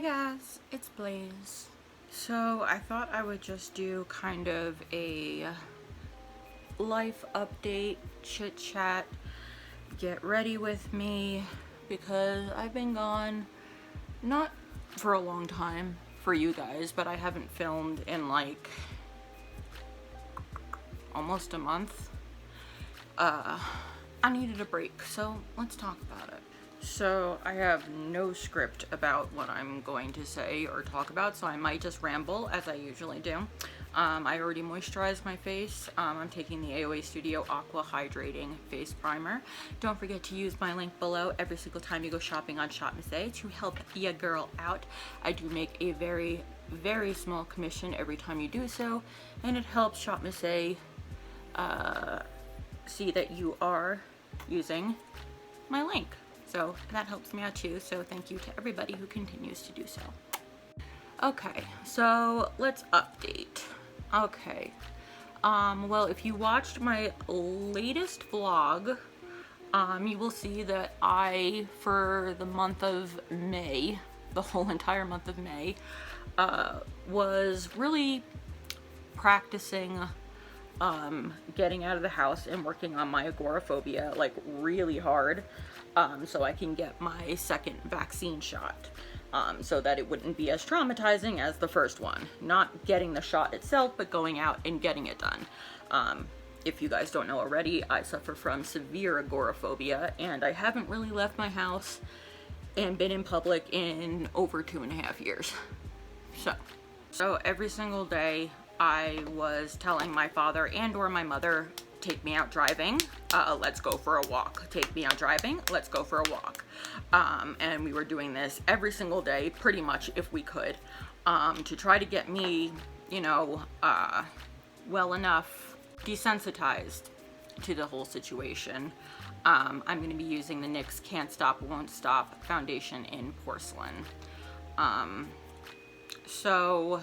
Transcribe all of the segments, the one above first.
guys, it's Blaze. So I thought I would just do kind of a life update, chit chat, get ready with me, because I've been gone, not for a long time for you guys, but I haven't filmed in like almost a month. I needed a break, so let's talk about it. So I have no script about what I'm going to say or talk about, so I might just ramble as I usually do. I already moisturized my face. I'm taking the AOA Studio Aqua Hydrating Face Primer. Don't forget to use my link below every single time you go shopping on Shop Miss A to help ya girl out. I do make a very, very small commission every time you do so, and it helps Shop Miss A see that you are using my link. So that helps me out too, so thank you to everybody who continues to do so. Okay, so let's update. Okay, well, if you watched my latest vlog, you will see that I, for the month of May, the whole entire month of May, was really practicing getting out of the house and working on my agoraphobia, like really hard, so I can get my second vaccine shot, so that it wouldn't be as traumatizing as the first one. Not getting the shot itself, but going out and getting it done. If you guys don't know already, I suffer from severe agoraphobia, and I haven't really left my house and been in public in over 2.5 years. So every single day I was telling my father and or my mother, take me out driving, let's go for a walk. Take me out driving, let's go for a walk. And we were doing this every single day, pretty much, if we could, to try to get me, you know, well enough desensitized to the whole situation. I'm going to be using the NYX Can't Stop, Won't Stop foundation in porcelain. So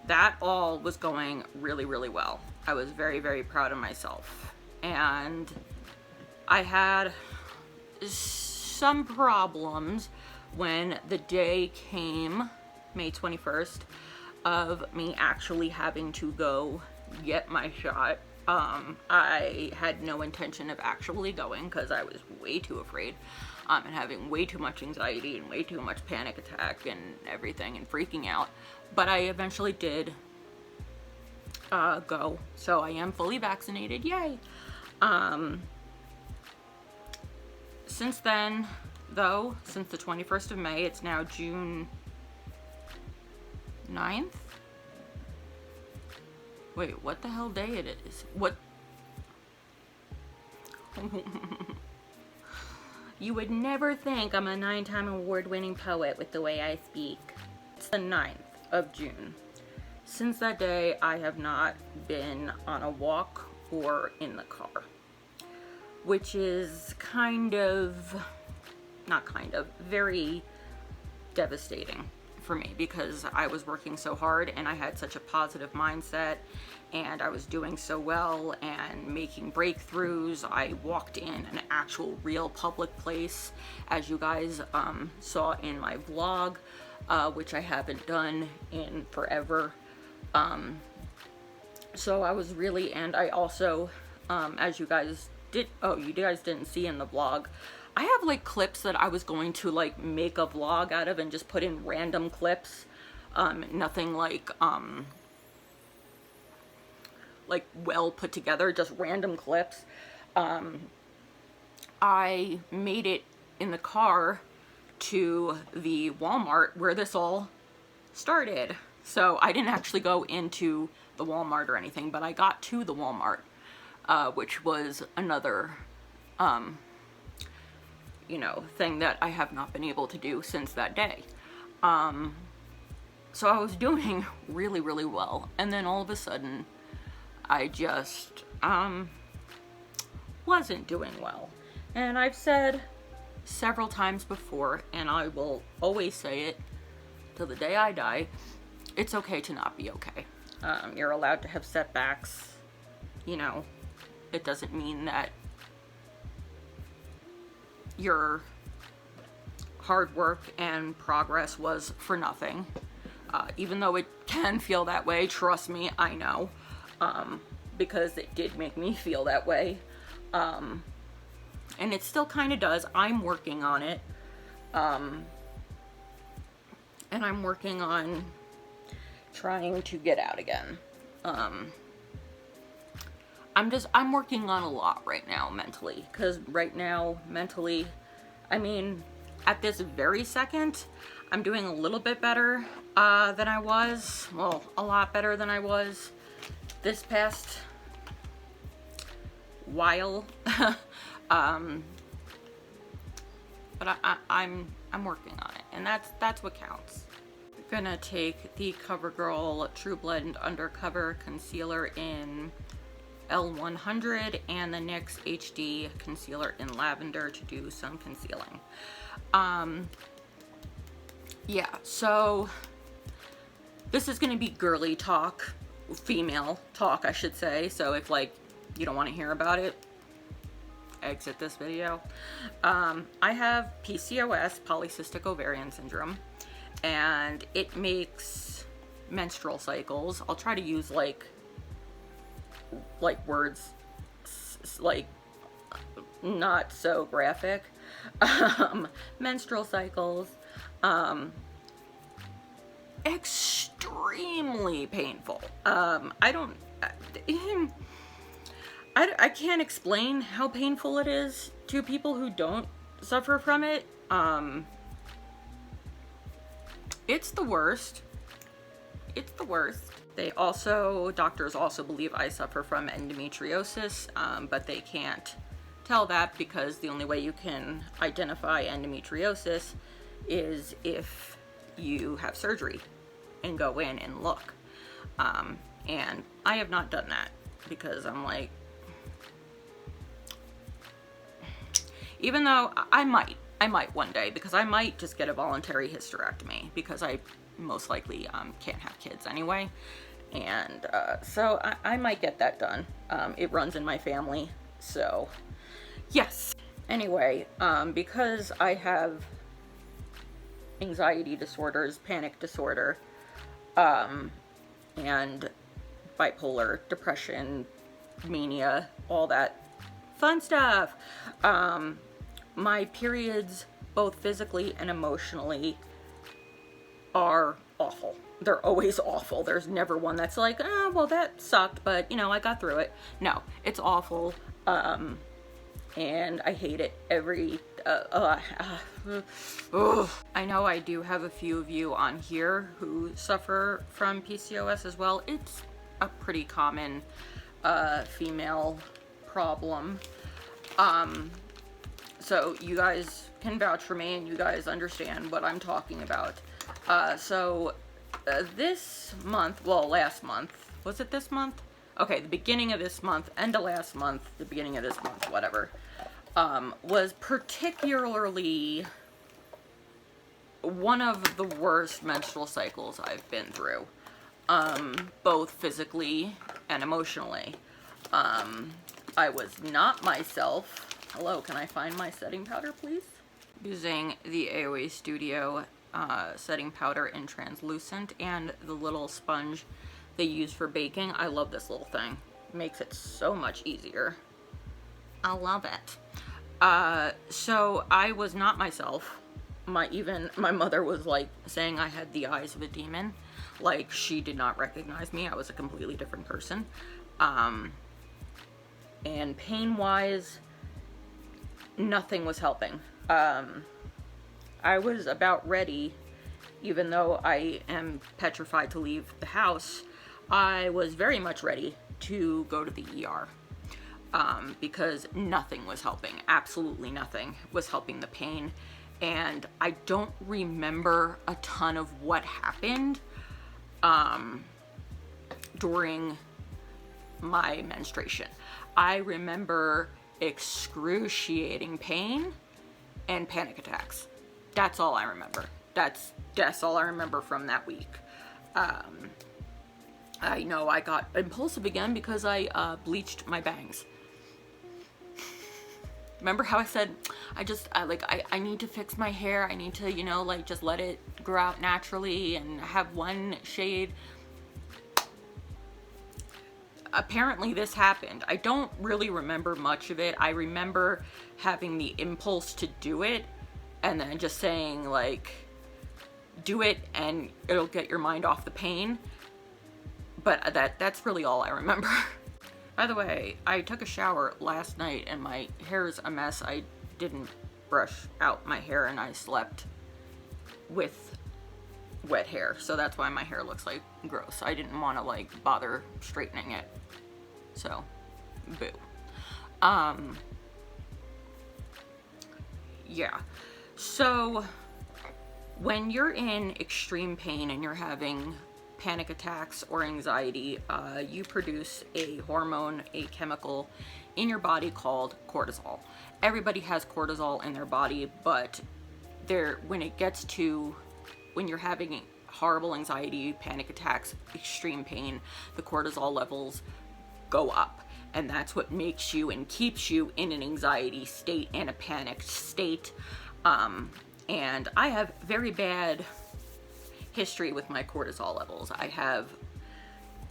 that all was going really, really well. I was very, very proud of myself. And I had some problems when the day came, May 21st, of me actually having to go get my shot. I had no intention of actually going because I was way too afraid, and having way too much anxiety and way too much panic attack and everything and freaking out. But I eventually did go, so I am fully vaccinated, yay! Since then, though, since the 21st of May, it's now June 9th? Wait, what the hell day it is? What? You would never think I'm a 9-time award-winning poet with the way I speak. It's the 9th of June. Since that day, I have not been on a walk or in the car, which is very devastating for me, because I was working so hard and I had such a positive mindset and I was doing so well and making breakthroughs. I walked in an actual real public place, as you guys saw in my vlog, which I haven't done in forever. So I was really, and I also, as you guys didn't see in the vlog, I have like clips that I was going to like make a vlog out of and just put in random clips, nothing like well put together, just random clips. I made it in the car to the Walmart where this all started. So I didn't actually go into the Walmart or anything, but I got to the Walmart, which was another, you know, thing that I have not been able to do since that day. So I was doing really, really well. And then all of a sudden, I just, wasn't doing well. And I've said several times before, and I will always say it till the day I die, it's okay to not be okay. You're allowed to have setbacks, you know. It doesn't mean that you're hard work and progress was for nothing. Even though it can feel that way, trust me, I know, because it did make me feel that way. And it still kind of does. I'm working on it. And I'm working on trying to get out again. I'm working on a lot right now mentally, because right now mentally, I mean, at this very second, I'm doing a little bit better than I was. Well, a lot better than I was this past while. But I'm working on it, and that's what counts. I'm gonna take the CoverGirl True Blend Undercover Concealer in L100 and the NYX HD Concealer in Lavender to do some concealing. Yeah, so this is gonna be girly talk, female talk, I should say. So if, like, you don't want to hear about it, exit this video. I have PCOS, polycystic ovarian syndrome, and it makes menstrual cycles. I'll try to use like words like not so graphic. Menstrual cycles, extremely painful. I can't explain how painful it is to people who don't suffer from it. It's the worst. It's the worst. Doctors also believe I suffer from endometriosis, but they can't tell that because the only way you can identify endometriosis is if you have surgery and go in and look. And I have not done that because I'm like, even though I might one day, because I might just get a voluntary hysterectomy because I most likely can't have kids anyway. And so I might get that done. It runs in my family, so yes. Anyway, because I have anxiety disorders, panic disorder, and bipolar, depression, mania, all that fun stuff, my periods, both physically and emotionally, are awful. They're always awful. There's never one that's like, oh, well, that sucked, but, you know, I got through it. No, it's awful. And I hate it every, I know I do have a few of you on here who suffer from PCOS as well. It's a pretty common, female problem. So you guys can vouch for me and you guys understand what I'm talking about. This month, well, last month, was it this month? Okay, the beginning of this month, end of last month, the beginning of this month, whatever, was particularly one of the worst menstrual cycles I've been through, both physically and emotionally. I was not myself. Hello, can I find my setting powder, please? Using the AOA Studio setting powder in translucent and the little sponge they use for baking. I love this little thing. It makes it so much easier. I love it. So I was not myself. My mother was like saying I had the eyes of a demon. Like, she did not recognize me. I was a completely different person. And pain-wise, nothing was helping. I was about ready, even though I am petrified to leave the house, I was very much ready to go to the ER. Because nothing was helping. Absolutely nothing was helping the pain. And I don't remember a ton of what happened during my menstruation. I remember excruciating pain and panic attacks. That's all I remember. That's all I remember from that week. I know I got impulsive again because I bleached my bangs. remember how I said, I need to fix my hair. I need to, you know, like just let it grow out naturally and have one shade. Apparently this happened. I don't really remember much of it. I remember having the impulse to do it and then just saying like, do it and it'll get your mind off the pain. But that's really all I remember. By the way, I took a shower last night and my hair's a mess. I didn't brush out my hair and I slept with wet hair. So that's why my hair looks like gross. I didn't want to like bother straightening it. So, boo. Yeah. So, when you're in extreme pain and you're having panic attacks or anxiety, you produce a hormone, a chemical in your body called cortisol. Everybody has cortisol in their body, but when you're having horrible anxiety, panic attacks, extreme pain, the cortisol levels go up. And that's what makes you and keeps you in an anxiety state and a panicked state. And I have very bad history with my cortisol levels. I have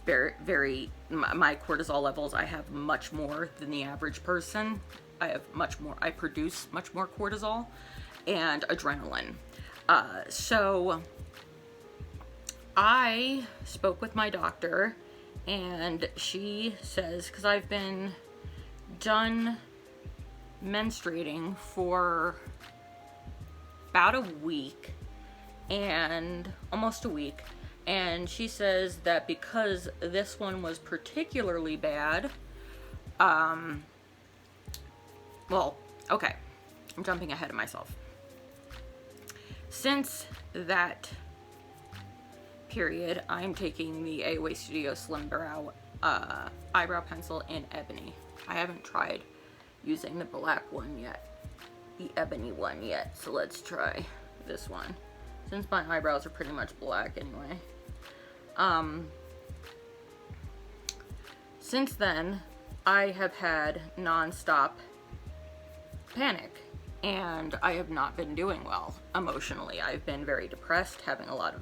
my cortisol levels, I have much more than the average person. I produce much more cortisol and adrenaline. So I spoke with my doctor and she says, because I've been done menstruating for about a week and almost a week, and she says that because this one was particularly bad, well, okay, I'm jumping ahead of myself. Since that period, I'm taking the AOA Studio Slim Brow eyebrow pencil in ebony. I haven't tried using the black one yet, the ebony one yet, so let's try this one, since my eyebrows are pretty much black anyway. Since then, I have had non-stop panic, and I have not been doing well emotionally. I've been very depressed, having a lot of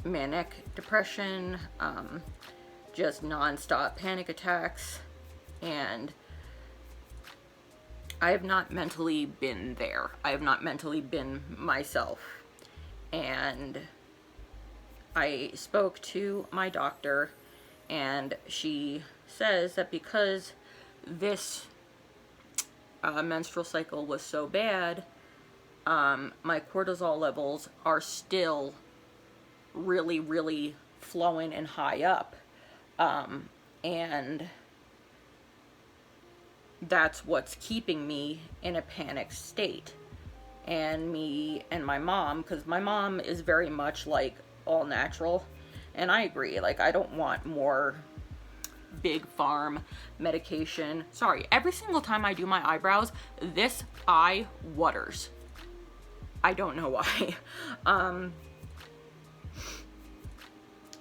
manic depression, just non-stop panic attacks, and I have not mentally been there. I have not mentally been myself. And I spoke to my doctor, and she says that because this menstrual cycle was so bad, my cortisol levels are still really flowing and high up, and that's what's keeping me in a panic state. And me and my mom, because my mom is very much like all natural, and I agree, like I don't want more big farm medication. Sorry, every single time I do my eyebrows, this eye waters. I don't know why.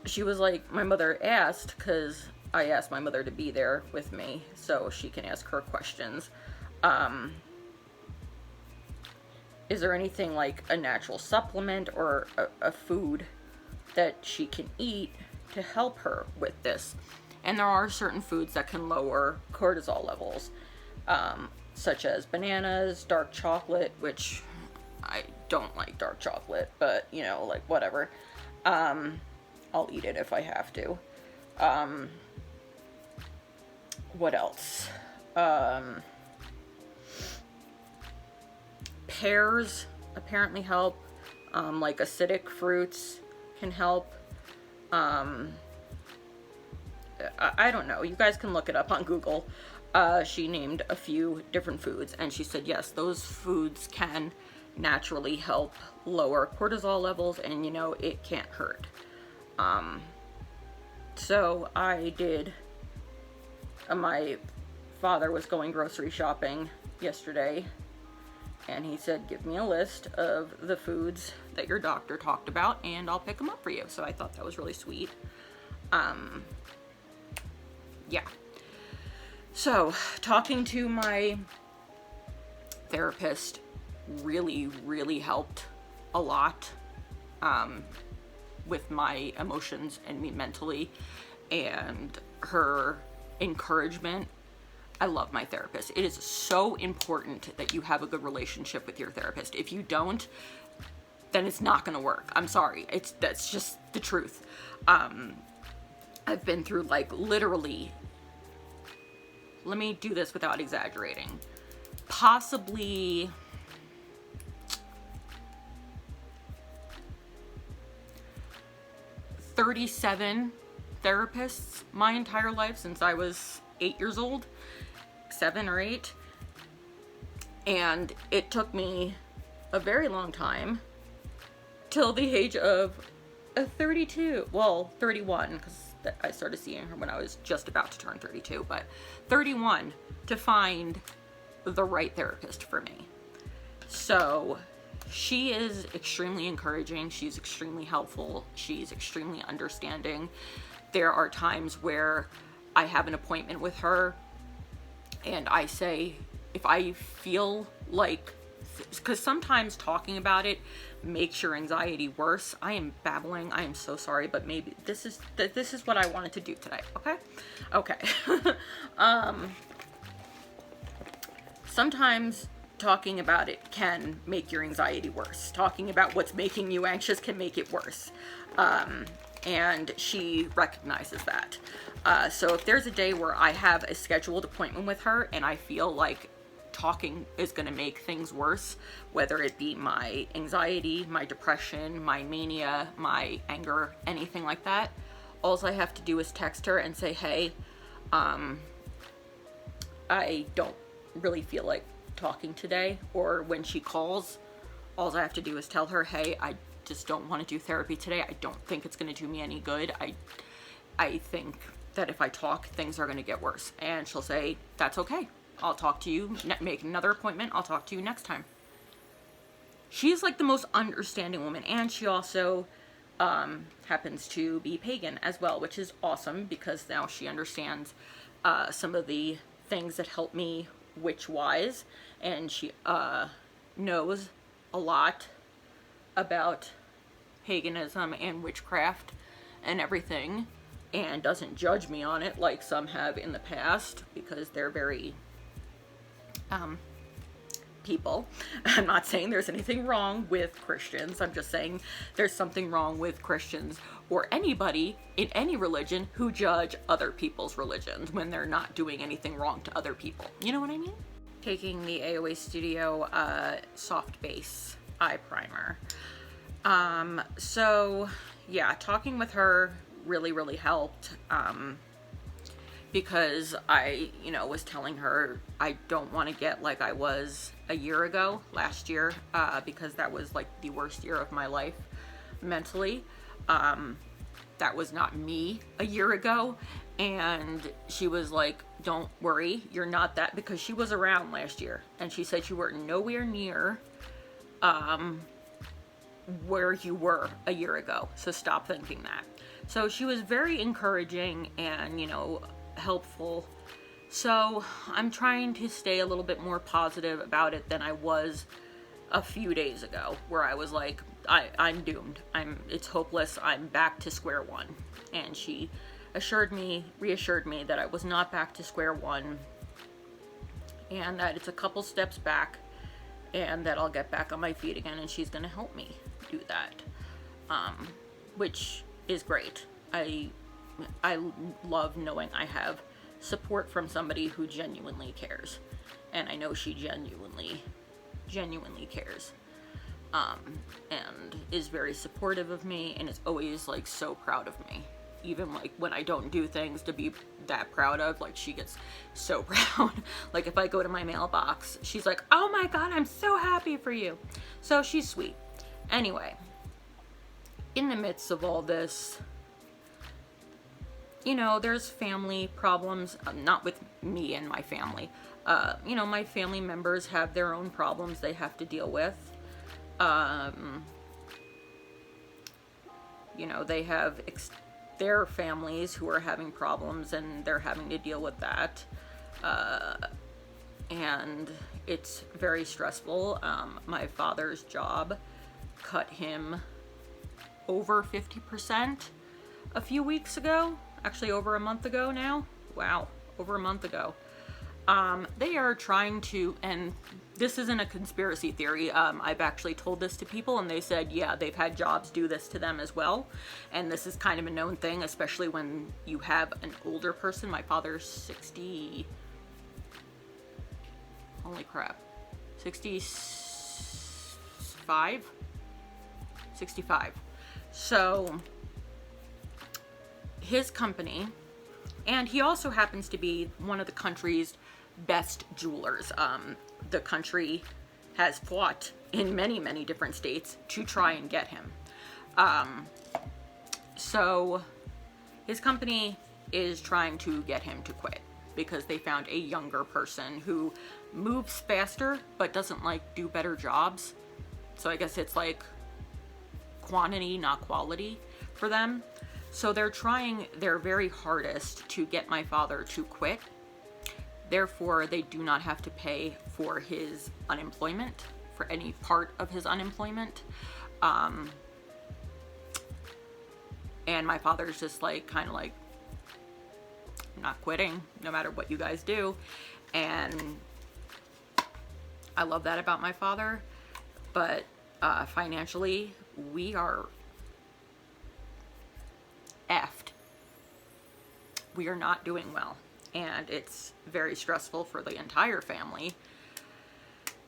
She was like, my mother asked, because I asked my mother to be there with me so she can ask her questions. Is there anything like a natural supplement or a food that she can eat to help her with this? And there are certain foods that can lower cortisol levels, such as bananas, dark chocolate, which I don't like dark chocolate, but you know, like whatever. I'll eat it if I have to. What else? Pears apparently help. Like acidic fruits can help. I don't know. You guys can look it up on Google. She named a few different foods, and she said, yes, those foods can naturally help lower cortisol levels, and you know, it can't hurt. So I did, my father was going grocery shopping yesterday, and he said, give me a list of the foods that your doctor talked about, and I'll pick them up for you. So I thought that was really sweet. Yeah. So, talking to my therapist really helped a lot with my emotions and me mentally, and her encouragement. I love my therapist. It is so important that you have a good relationship with your therapist. If you don't, then it's not gonna work. I'm sorry. That's just the truth. I've been through, like, literally, let me do this without exaggerating, possibly 37 therapists my entire life since I was 8 years old, 7 or 8. And it took me a very long time till the age of 32, well, 31, because I started seeing her when I was just about to turn 32, but 31 to find the right therapist for me. So she is extremely encouraging. She's extremely helpful. She's extremely understanding. There are times where I have an appointment with her and I say, if I feel like, because sometimes talking about it makes your anxiety worse. I am babbling. I am so sorry, but maybe this is what I wanted to do today. Okay. Sometimes talking about it can make your anxiety worse. Talking about what's making you anxious can make it worse. And she recognizes that. So if there's a day where I have a scheduled appointment with her and I feel like talking is going to make things worse, whether it be my anxiety, my depression, my mania, my anger, anything like that, all I have to do is text her and say, hey, I don't really feel like talking today. Or when she calls, all I have to do is tell her, hey, I just don't want to do therapy today. I don't think it's going to do me any good. I think that if I talk, things are going to get worse. And she'll say, that's okay. I'll talk to you, make another appointment. I'll talk to you next time. She's like the most understanding woman. And she also happens to be pagan as well, which is awesome because now she understands some of the things that help me witch-wise. And she knows a lot about paganism and witchcraft and everything, and doesn't judge me on it like some have in the past, because they're very people. I'm not saying there's anything wrong with Christians. I'm just saying there's something wrong with Christians or anybody in any religion who judge other people's religions when they're not doing anything wrong to other people. You know what I mean? Taking the AOA Studio Soft Base Eye Primer. So yeah, talking with her really helped, because I, was telling her I don't want to get like I was a year ago, last year, because that was like the worst year of my life mentally. That was not me a year ago. And she was like, don't worry, you're not that, because she was around last year. And she said you were nowhere near where you were a year ago. So stop thinking that. So she was very encouraging and, helpful. So I'm trying to stay a little bit more positive about it than I was a few days ago, where I was like, I'm doomed. It's hopeless. I'm back to square one. And she reassured me that I was not back to square one, and that it's a couple steps back, and that I'll get back on my feet again, and she's going to help me do that, which is great. I love knowing I have support from somebody who genuinely cares, and I know she genuinely cares, and is very supportive of me, and is always like so proud of me. Even like when I don't do things to be that proud of, like she gets so proud. Like if I go to my mailbox, she's like, oh my God, I'm so happy for you. So she's sweet. Anyway, in the midst of all this, there's family problems, not with me and my family. My family members have their own problems they have to deal with. They have their families who are having problems, and they're having to deal with that. and it's very stressful. My father's job cut him over 50% a few weeks ago, actually over a month ago now. Wow, over a month ago. They are trying to, and this isn't a conspiracy theory, I've actually told this to people and they said, yeah, they've had jobs do this to them as well. And this is kind of a known thing, especially when you have an older person. My father's 60, holy crap, 65? 65. So his company, and he also happens to be one of the country's best jewelers. The country has fought in many, many different states to try and get him. So his company is trying to get him to quit because they found a younger person who moves faster but doesn't like do better jobs. So I guess it's like quantity, not quality for them. So they're trying their very hardest to get my father to quit. Therefore, they do not have to pay for his unemployment, for any part of his unemployment. And my father's just like, kind of like, I'm not quitting, no matter what you guys do. And I love that about my father. But financially, we are effed. We are not doing well. And it's very stressful for the entire family.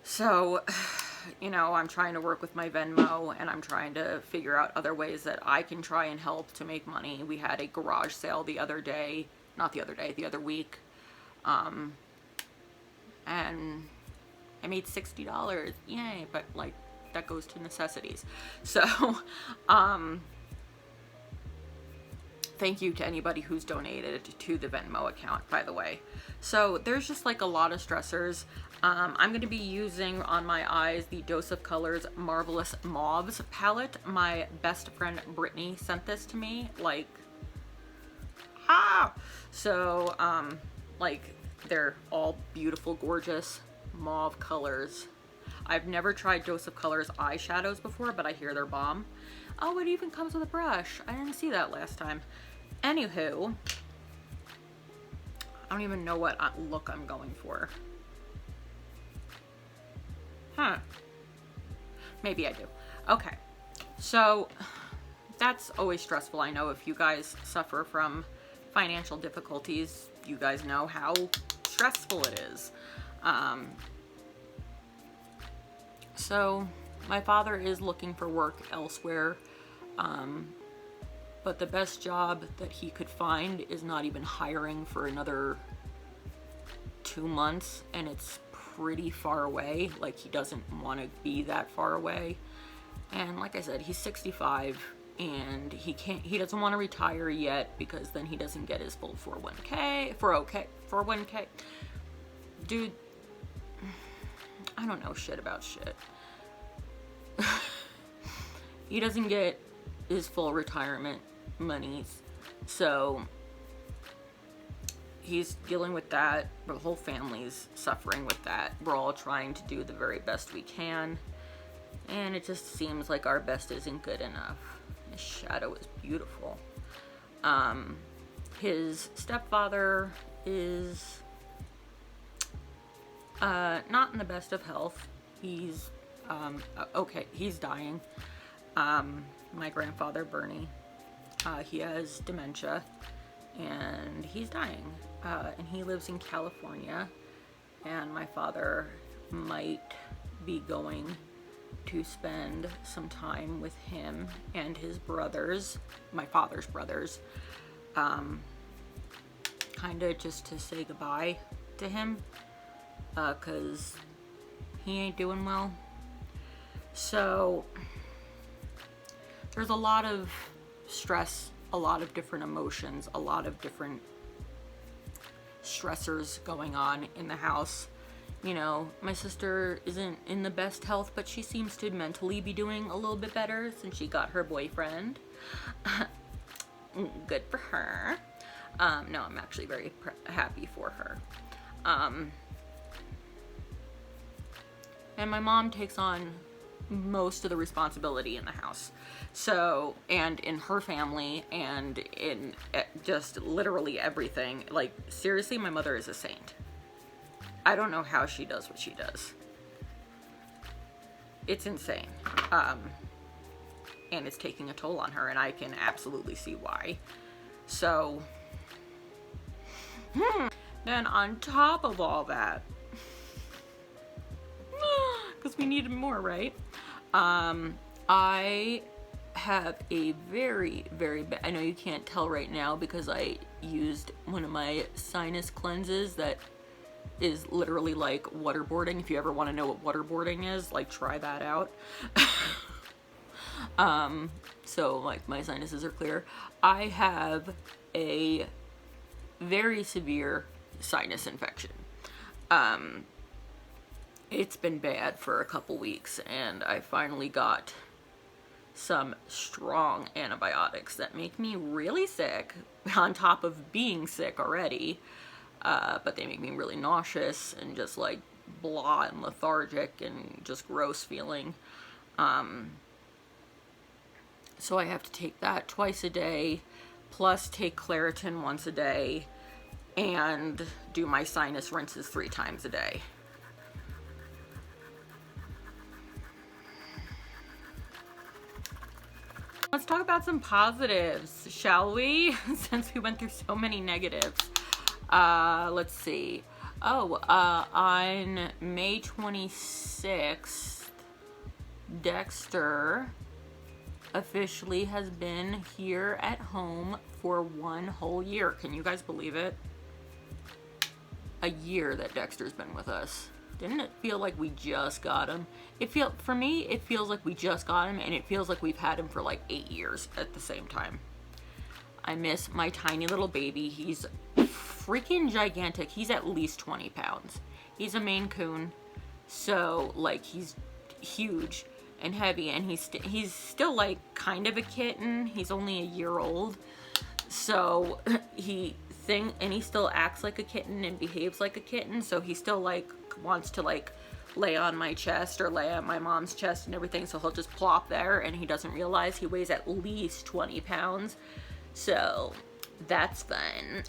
So, you know, I'm trying to work with my Venmo and I'm trying to figure out other ways that I can try and help to make money. We had a garage sale the other day, not the other day, the other week. And I made $60. Yay, but like that goes to necessities. So, thank you to anybody who's donated to the Venmo account, by the way. So there's just like a lot of stressors. I'm going to be using on my eyes the Dose of Colors Marvelous Mauves palette. My best friend Brittany sent this to me. Like, so like they're all beautiful, gorgeous mauve colors. I've never tried Dose of Colors eyeshadows before, but I hear they're bomb. Oh, it even comes with a brush. I didn't see that last time. Anywho, I don't even know what look I'm going for. Maybe I do. Okay, so that's always stressful. I know if you guys suffer from financial difficulties, you guys know how stressful it is. So my father is looking for work elsewhere. But the best job that he could find is not even hiring for another 2 months, and it's pretty far away. Like, he doesn't want to be that far away. And like I said, he's 65 and he doesn't want to retire yet because then he doesn't get his full 401k. Dude, I don't know shit about shit. He doesn't get his full retirement monies, so he's dealing with that. The whole family's suffering with that. We're all trying to do the very best we can, and it just seems like our best isn't good enough. His shadow is beautiful. His stepfather is not in the best of health. He's okay, he's dying. My grandfather, Bernie, he has dementia, and he's dying, and he lives in California, and my father might be going to spend some time with him and his brothers, my father's brothers, kind of just to say goodbye to him, because he ain't doing well. So there's a lot of stress, a lot of different emotions, a lot of different stressors going on in the house. You know, my sister isn't in the best health, but she seems to mentally be doing a little bit better since she got her boyfriend. Good for her. No, I'm actually very happy for her. And my mom takes on most of the responsibility in the house. So, and in her family, and in just literally everything. Like, seriously, my mother is a saint. I don't know how she does what she does. It's insane. And it's taking a toll on her, and I can absolutely see why. So, then on top of all that, because we needed more, right? I have a very, very bad, I know you can't tell right now because I used one of my sinus cleanses that is literally like waterboarding. If you ever want to know what waterboarding is, like, try that out. So like my sinuses are clear. I have a very severe sinus infection. It's been bad for a couple weeks, and I finally got some strong antibiotics that make me really sick, on top of being sick already. But they make me really nauseous and just like blah and lethargic and just gross feeling. So I have to take that twice a day, plus take Claritin once a day, and do my sinus rinses 3 times a day. Let's talk about some positives, shall we? Since we went through so many negatives. Let's see. On May 26th, Dexter officially has been here at home for 1 whole year. Can you guys believe it? A year that Dexter's been with us. Didn't it feel like we just got him? For me, it feels like we just got him, and it feels like we've had him for like 8 years at the same time. I miss my tiny little baby. He's freaking gigantic. He's at least 20 pounds. He's a Maine Coon, so like he's huge and heavy, and he's still like kind of a kitten. He's only a year old, so he still acts like a kitten and behaves like a kitten. So he still like wants to like lay on my chest or lay on my mom's chest and everything. So he'll just plop there, and he doesn't realize he weighs at least 20 pounds. So that's fun.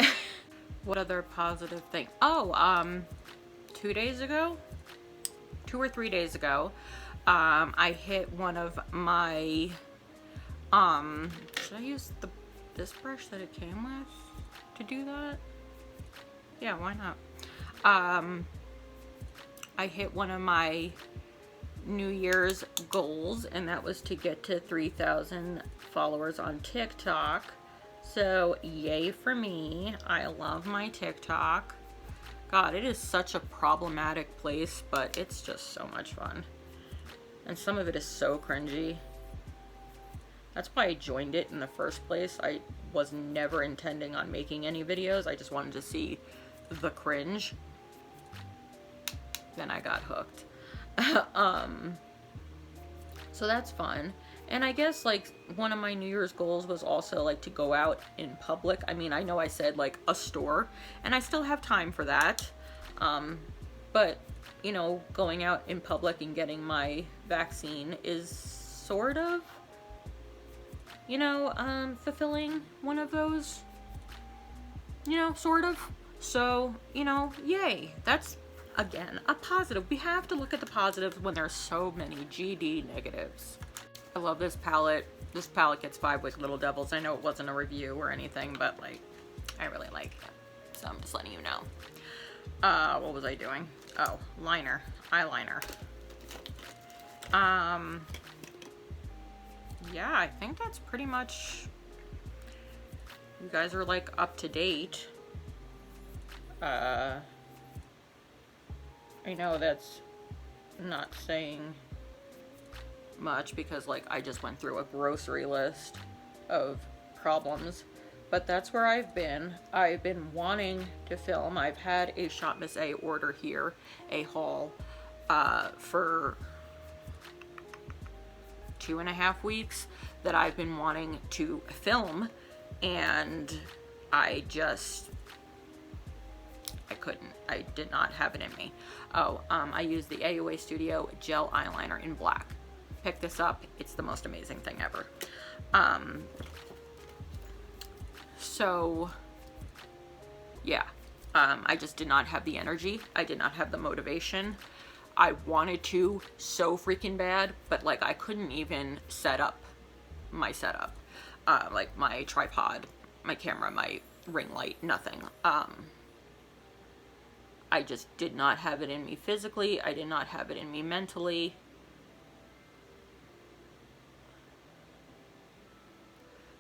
What other positive thing? 2 days ago, 2 or 3 days ago, I hit one of my, should I use this brush that it came with to do that? Yeah, why not? I hit one of my New Year's goals, and that was to get to 3,000 followers on TikTok. So yay for me. I love my TikTok. God, it is such a problematic place, but it's just so much fun. And some of it is so cringy. That's why I joined it in the first place. I was never intending on making any videos. I just wanted to see the cringe. Then I got hooked. So that's fun. And I guess like one of my New Year's goals was also like to go out in public. I mean, I know I said like a store, and I still have time for that. But you know, going out in public and getting my vaccine is sort of, you know, fulfilling one of those, you know, sort of. So, you know, yay. That's, again, a positive. We have to look at the positives when there's so many GD negatives. I love this palette. This palette gets 5 with Little Devils. I know it wasn't a review or anything, but like, I really like it. So I'm just letting you know. What was I doing? Oh, eyeliner. Yeah, I think that's pretty much, you guys are like up to date. I know that's not saying much because like I just went through a grocery list of problems, but that's where I've been. I've been wanting to film. I've had a Shop Miss A order here, a haul, for 2.5 weeks that I've been wanting to film, and I I couldn't. I did not have it in me. Oh, I used the AOA Studio gel eyeliner in black. Pick this up. It's the most amazing thing ever. So yeah, I just did not have the energy. I did not have the motivation. I wanted to so freaking bad, but like I couldn't even set up my setup, like my tripod, my camera, my ring light, nothing. I just did not have it in me physically. I did not have it in me mentally.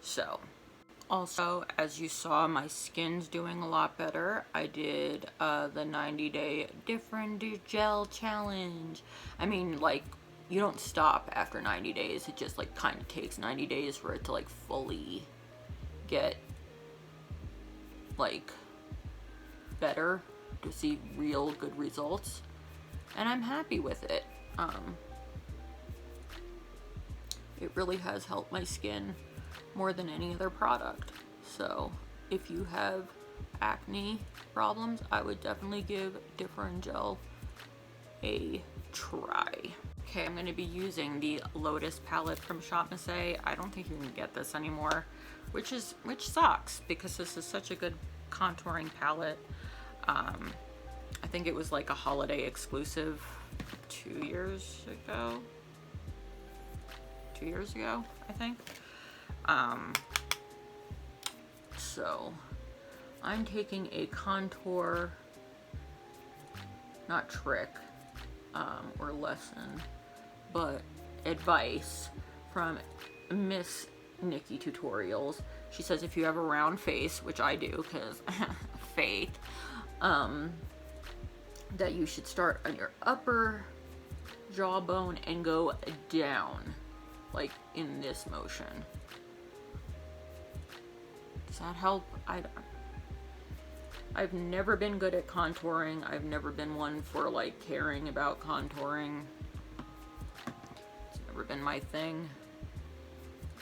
So, also, as you saw, my skin's doing a lot better. I did the 90-day different gel challenge. I mean, like, you don't stop after 90 days. It just, like, kind of takes 90 days for it to, like, fully get, like, better, to see real good results. And I'm happy with it. It really has helped my skin more than any other product. So if you have acne problems, I would definitely give Different Gel a try. Okay, I'm going to be using the Lotus palette from Shop Missy. I don't think you can get this anymore, which sucks because this is such a good contouring palette. I think it was like a holiday exclusive 2 years ago. 2 years ago, I think. So I'm taking a contour, not trick, or lesson, but advice from Miss Nikki Tutorials. She says if you have a round face, which I do because faith, that you should start on your upper jawbone and go down, like in this motion. Does that help? I've never been good at contouring. I've never been one for like caring about contouring. It's never been my thing.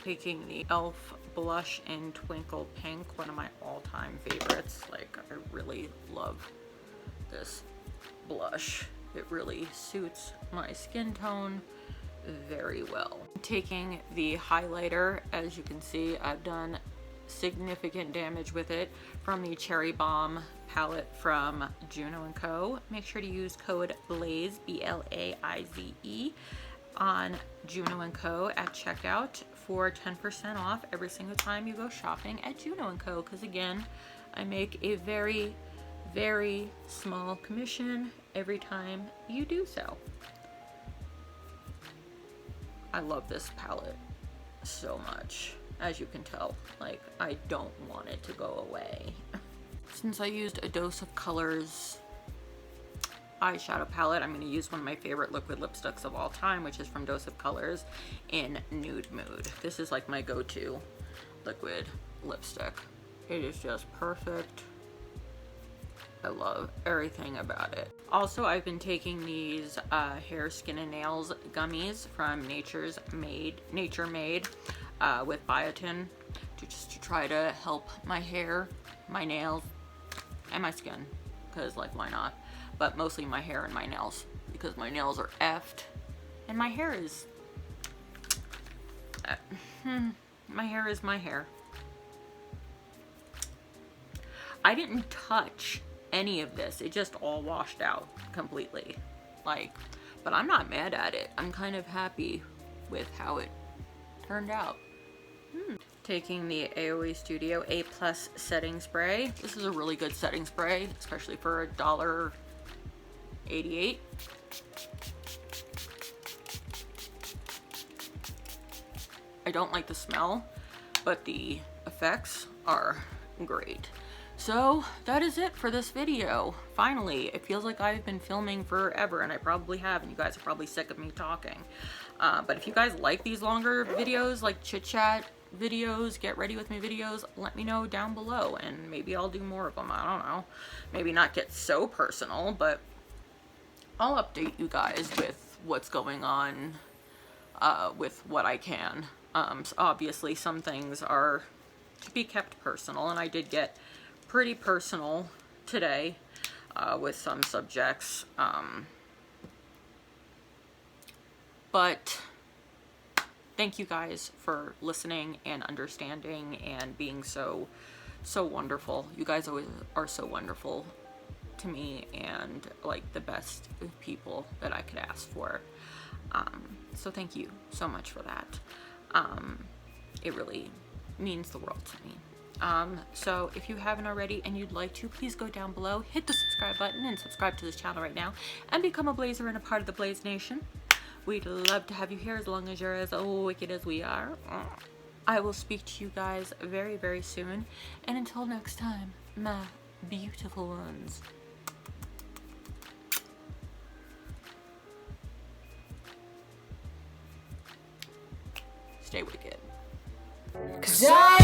Taking the e.l.f. blush in Twinkle Pink, one of my all-time favorites. Like, I really love this blush. It really suits my skin tone very well. Taking the highlighter, as you can see, I've done significant damage with it, from the Cherry Bomb palette from Juno & Co. Make sure to use code BLAIZE, B-L-A-I-Z-E, on Juno & Co. at checkout for 10% off every single time you go shopping at Juno & Co. Because again, I make a very, very small commission every time you do so. I love this palette so much. As you can tell, like, I don't want it to go away. Since I used a Dose of Colors eyeshadow palette, I'm going to use one of my favorite liquid lipsticks of all time, which is from Dose of Colors in Nude Mood. This is like my go-to liquid lipstick. It is just perfect. I love everything about it. Also, I've been taking these hair, skin, and nails gummies from Nature Made with biotin to try to help my hair, my nails, and my skin, because like why not? But mostly my hair and my nails, because my nails are effed and my hair is my hair is my hair. I didn't touch any of this, it just all washed out completely, like, but I'm not mad at it. I'm kind of happy with how it turned out. Taking the AOA Studio A+ setting spray. This is a really good setting spray, especially for $1.88. I don't like the smell, but the effects are great. So that is it for this video. Finally, it feels like I've been filming forever, and I probably have, and you guys are probably sick of me talking. But if you guys like these longer videos, like chit chat videos, get ready with me videos, let me know down below, and maybe I'll do more of them. I don't know. Maybe not get so personal, but I'll update you guys with what's going on with what I can. So obviously some things are to be kept personal, and I did get pretty personal today. with some subjects. But thank you guys for listening and understanding and being so wonderful. You guys always are so wonderful to me, and like the best of people that I could ask for. So thank you so much for that. It really means the world to me. So if you haven't already and you'd like to, please go down below, hit the subscribe button and subscribe to this channel right now and become a Blaizer and a part of the Blaize Nation. We'd love to have you here as long as you're as wicked as we are. I will speak to you guys very, very soon. And until next time, my beautiful ones. Stay wicked. 'Cause I